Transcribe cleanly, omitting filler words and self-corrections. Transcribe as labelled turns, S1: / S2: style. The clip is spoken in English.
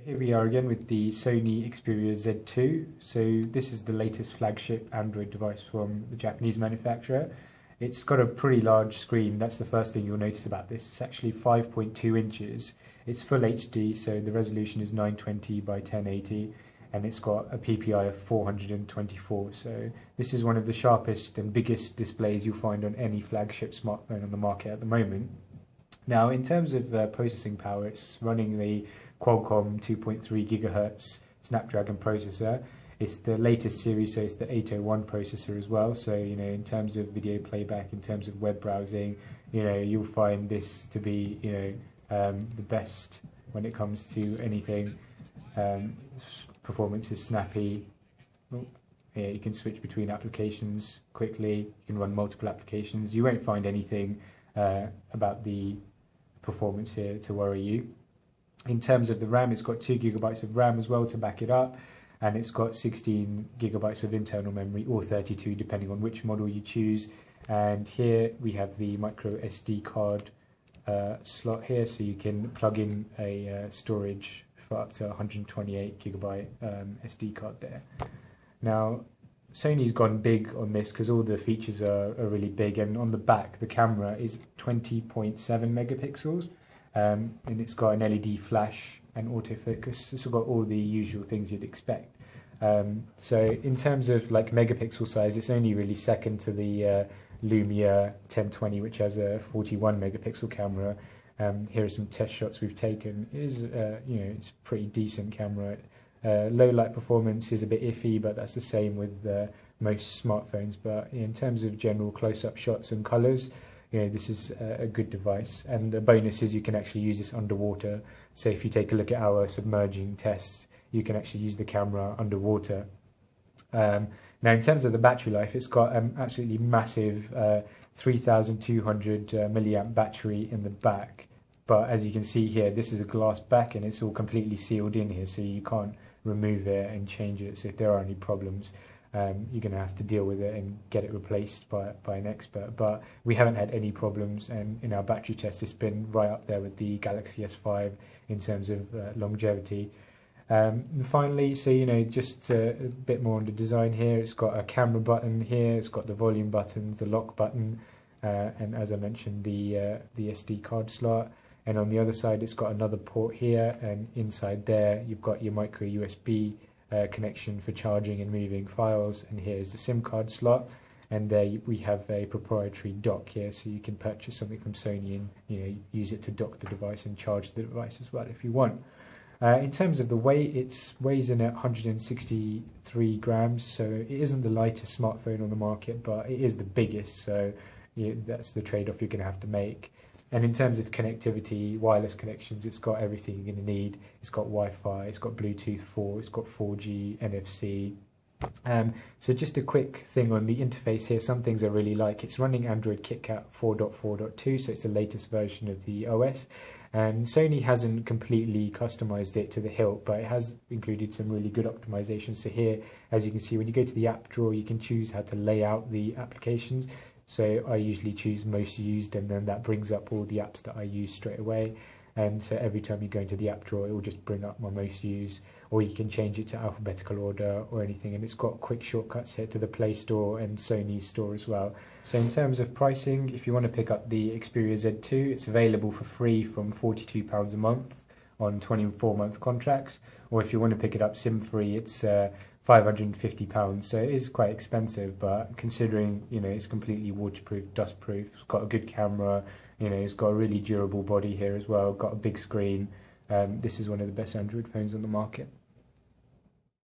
S1: Here we are again with the Sony Xperia Z2. So this is the latest flagship Android device from the Japanese manufacturer. It's got a pretty large screen. That's the first thing you'll notice about this. It's actually 5.2 inches. It's full HD, so the resolution is 920 by 1080, and it's got a PPI of 424. So this is one of the sharpest and biggest displays you'll find on any flagship smartphone on the market at the moment. Now, in terms of processing power, it's running the Qualcomm 2.3 GHz Snapdragon processor. It's the latest series, so it's the 801 processor as well. So, in terms of video playback, in terms of web browsing, you'll find this to be, the best when it comes to anything. Performance is snappy. Yeah, you can switch between applications quickly. You can run multiple applications. You won't find anything about the performance here to worry you. In terms of the RAM, it's got 2 GB of RAM as well to back it up, and it's got 16 GB of internal memory, or 32 depending on which model you choose. And here we have the micro SD card slot here, so you can plug in a storage for up to 128 GB SD card there. Now, Sony's gone big on this because all the features are really big, and on the back the camera is 20.7 megapixels. And it's got an LED flash and autofocus. It's got all the usual things you'd expect. So in terms of megapixel size, it's only really second to the Lumia 1020, which has a 41 megapixel camera. Here are some test shots we've taken. It is, it's a pretty decent camera. Low light performance is a bit iffy, but that's the same with most smartphones. But in terms of general close-up shots and colors, this is a good device. And the bonus is you can actually use this underwater. So if you take a look at our submerging tests, you can actually use the camera underwater. Now, in terms of the battery life, it's got absolutely massive 3,200 milliamp battery in the back. But as you can see here, this is a glass back and it's all completely sealed in here, so you can't remove it and change it. So if there are any problems, you're going to have to deal with it and get it replaced by an expert. But we haven't had any problems, and in our battery test it's been right up there with the Galaxy S5 in terms of longevity. And finally, so just a bit more on the design here. It's got a camera button here, it's got the volume button, the lock button, and as I mentioned, the SD card slot. And on the other side it's got another port here, and inside there you've got your micro USB connection for charging and moving files, and here's the SIM card slot, and there we have a proprietary dock here, so you can purchase something from Sony and use it to dock the device and charge the device as well if you want. In terms of the weight, it weighs in at 163 grams, so it isn't the lightest smartphone on the market, but it is the biggest, so that's the trade-off you're going to have to make. And in terms of connectivity, wireless connections, it's got everything you're going to need. It's got Wi-Fi, it's got Bluetooth 4, it's got 4G, NFC. So just a quick thing on the interface here, some things I really like. It's running Android KitKat 4.4.2, so it's the latest version of the OS. And Sony hasn't completely customized it to the hilt, but it has included some really good optimization. So here, as you can see, when you go to the app drawer, you can choose how to lay out the applications. So I usually choose most used, and then that brings up all the apps that I use straight away. And so every time you go into the app drawer, it will just bring up my most used, or you can change it to alphabetical order or anything. And it's got quick shortcuts here to the Play Store and Sony Store as well. So in terms of pricing, if you want to pick up the Xperia Z2, it's available for free from £42 a month on 24-month contracts. Or if you want to pick it up SIM-free, it's £550, so it is quite expensive, but considering it's completely waterproof, dustproof, it's got a good camera, it's got a really durable body here as well, got a big screen. This is one of the best Android phones on the market.